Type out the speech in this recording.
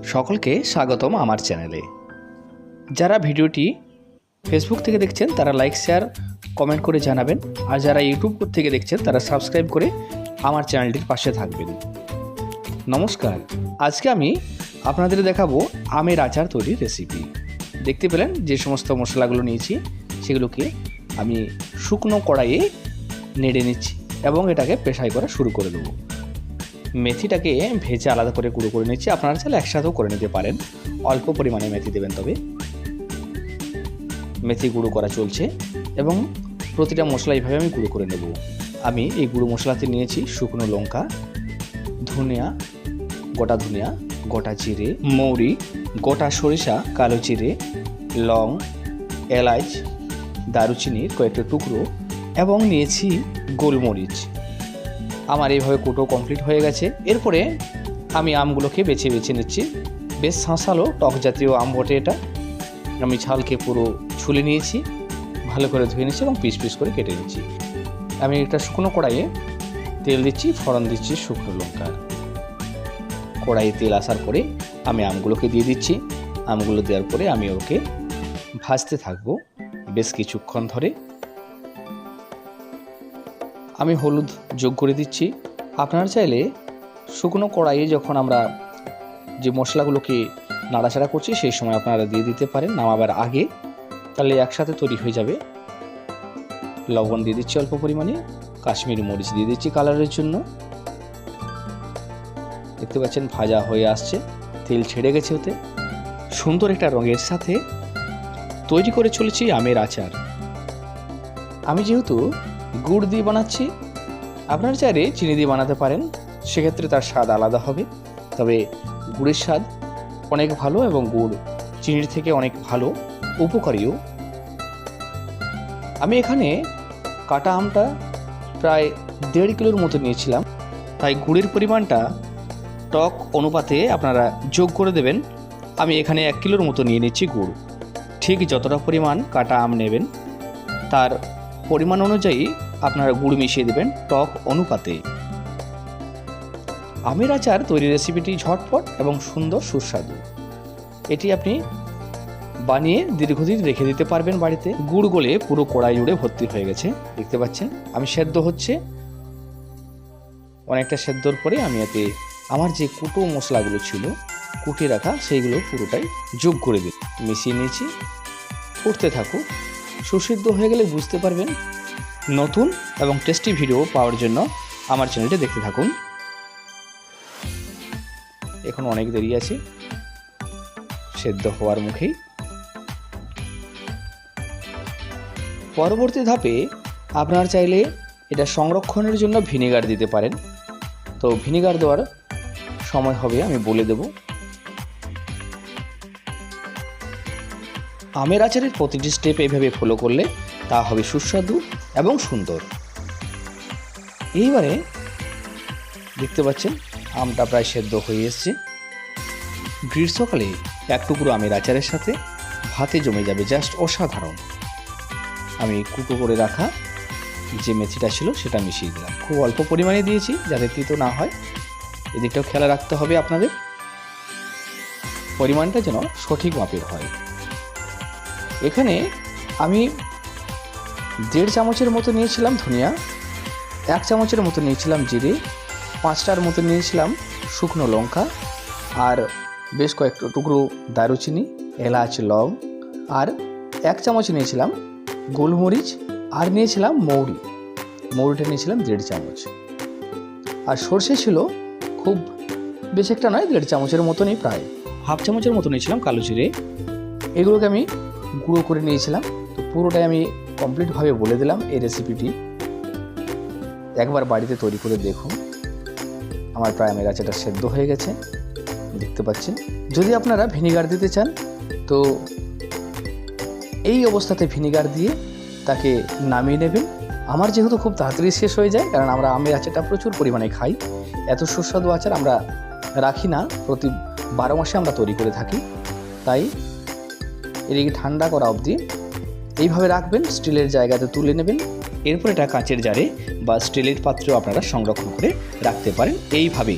সকলকে স্বাগতম আমার চ্যানেলে। যারা ভিডিওটি ফেসবুক থেকে দেখছেন তারা লাইক শেয়ার কমেন্ট করে জানাবেন, আর যারা ইউটিউব থেকে দেখছেন তারা সাবস্ক্রাইব করে আমার চ্যানেলটির পাশে থাকবেন। নমস্কার, আজকে আমি আপনাদের দেখাবো আমের আচার তৈরির রেসিপি। দেখতে পেলেন যে সমস্ত মশলাগুলো নিয়েছি সেগুলোকে আমি শুকনো কড়াইয়ে নেড়ে নিচ্ছি এবং এটাকে পেশাই করা শুরু করে দেবো। মেথিটাকে ভেজে আলাদা করে গুঁড়ো করে নিচ্ছি, আপনারা চাইলে একসাথেও করে নিতে পারেন। অল্প পরিমাণে মেথি দেবেন, তবে মেথি গুঁড়ো করা চলছে এবং প্রতিটা মশলা এইভাবে আমি গুঁড়ো করে নেব। আমি এই গুঁড়ো মশলাতে নিয়েছি শুকনো লঙ্কা, ধনিয়া, গোটা ধনিয়া, গোটা জিরে, মৌরি, গোটা সরিষা, কালো জিরে, লং, এলাচ, দারুচিনির কয়েকটা টুকরো এবং নিয়েছি গোলমরিচ। আমার এইভাবে কুটো কমপ্লিট হয়ে গেছে। এরপরে আমি আমগুলোকে বেছে বেছে নিচ্ছি। বেশ শাঁসালো টক জাতীয় আম বটে এটা। আমি ছালকে পুরো ছুলে নিয়েছি, ভালো করে ধুয়ে নিচ্ছি এবং পিস পিস করে কেটে নিচ্ছি। আমি একটা শুকনো কড়াইয়ে তেল দিচ্ছি, ফোড়ন দিচ্ছি শুকনো লঙ্কার। কড়াইয়ে তেল আসার পরে আমি আমগুলোকে দিয়ে দিচ্ছি। আমগুলো দেওয়ার পরে আমি ওকে ভাজতে থাকবো বেশ কিছুক্ষণ ধরে। আমি হলুদ যোগ করে দিচ্ছি। আপনারা চাইলে শুকনো কড়াইয়ে যখন আমরা যে মশলাগুলোকে নাড়াচাড়া করছি সেই সময় আপনারা দিয়ে দিতে পারেন নামাবার আগে, তাহলে একসাথে তৈরি হয়ে যাবে। লবণ দিয়ে দিচ্ছি অল্প পরিমাণে, কাশ্মীরি মরিচ দিয়ে দিচ্ছি কালারের জন্য। দেখতে পাচ্ছেন ভাজা হয়ে আসছে, তেল ছেড়ে গেছে ওতে। সুন্দর একটা রঙের সাথে তৈরি করে চলেছি আমের আচার। আমি যেহেতু গুড় দিয়ে বানাচ্ছি, আপনারা চাইলে চিনি দিয়ে বানাতে পারেন, সেক্ষেত্রে তার স্বাদ আলাদা হবে। তবে গুড়ের স্বাদ অনেক ভালো এবং গুড় চিনির থেকে অনেক ভালো, উপকারীও। আমি এখানে কাটা আমটা প্রায় 1.5 কিলোর মতো নিয়েছিলাম, তাই গুড়ের পরিমাণটা টক অনুপাতে আপনারা যোগ করে দেবেন। আমি এখানে 1 কিলোর মতো নিয়ে নিচ্ছি গুড়। ঠিক যতটা পরিমাণ কাটা আম নেবেন তার পরিমাণ অনুযায়ী আপনারা গুড় মিশিয়ে দেবেন টক অনুপাতে। আমের আচার তৈরির রেসিপিটি ঝটপট এবং সুন্দর সুস্বাদু। এটি আপনি বানিয়ে দীর্ঘদিন রেখে দিতে পারবেন বাড়িতে। গুড় গলে পুরো কড়াই জুড়ে ভর্তি হয়ে গেছে, দেখতে পাচ্ছেন। আমি সেদ্ধ হচ্ছে, অনেকটা সেদ্ধর পরে আমি এতে আমার যে কুটো মশলাগুলো ছিল কুটে রাখা সেইগুলো পুরোটাই যোগ করে দিই। মিশিয়ে নিয়েছি, ফুটতে থাকুক। সুসিদ্ধ হয়ে গেলে বুঝতে পারবেন। নতুন এবং টেস্টি ভিডিও পাওয়ার জন্য আমার চ্যানেলটি দেখতে থাকুন। এখন অনেক দেরি আছে, সেদ্ধ হওয়ার মুখেই। পরবর্তী ধাপে আপনারা চাইলে এটা সংরক্ষণের জন্য ভিনেগার দিতে পারেন। তো ভিনেগার দেওয়ার সময় হবে আমি বলে দেব। আমের আচারের প্রতিটি স্টেপ এইভাবে ফলো করলে তা হবে সুস্বাদু এবং সুন্দর। এইবারে দেখতে পাচ্ছেন আমটা প্রায় সেদ্ধ হয়ে এসছে। গ্রীষ্মকালে এক টুকরো আমের আচারের সাথে ভাতে জমে যাবে, জাস্ট অসাধারণ। আমি কুটো করে রাখা যে মেথিটা ছিল সেটা মিশিয়ে দিলাম। খুব অল্প পরিমাণে দিয়েছি যাতে তিতো না হয়। এদিকটাও খেয়াল রাখতে হবে আপনাদের, পরিমাণটা যেন সঠিক মাপের হয়। এখানে আমি 1.5 চামচের মতো নিয়েছিলাম ধনিয়া, 1 চামচের মতো নিয়েছিলাম জিরে, 5টার মতো নিয়েছিলাম শুকনো লঙ্কা, আর বেশ কয়েকটা টুকরো দারুচিনি, এলাচ, লং, আর 1 চামচ নিয়েছিলাম গোলমরিচ, আর নিয়েছিলাম মৌরিটা নিয়েছিলাম 1.5 চামচ। আর সর্ষে ছিল খুব বেশ একটা নয়, 1.5 চামচের মতনই, প্রায় 1/2 চামচের মতো নিয়েছিলাম কালো জিরে। এগুলোকে আমি গুঁড়ো করে নিয়েছিলাম। তো পুরোটাই আমি কমপ্লিটভাবে বলে দিলাম। এই রেসিপিটি একবার বাড়িতে তৈরি করে দেখুন। আমার প্রায় আমের আচারটা সেদ্ধ হয়ে গেছে, দেখতে পাচ্ছেন। যদি আপনারা ভিনেগার দিতে চান তো এই অবস্থাতে ভিনেগার দিয়ে তাকে নামিয়ে নেবেন। আমার যেহেতু খুব তাড়াতাড়ি শেষ হয়ে যায়, কারণ আমরা আমের আচারটা প্রচুর পরিমাণে খাই। এত সুস্বাদু আচার আমরা রাখি না, প্রতি 12 মাসে আমরা তৈরি করে থাকি। তাই এদিকে ঠান্ডা করা অবধি এইভাবে রাখবেন, স্টিলের জায়গাতে তুলে নেবেন। এরপর এটা কাঁচের জারে বা স্টিলের পাত্রেও আপনারা সংরক্ষণ করে রাখতে পারেন এইভাবেই।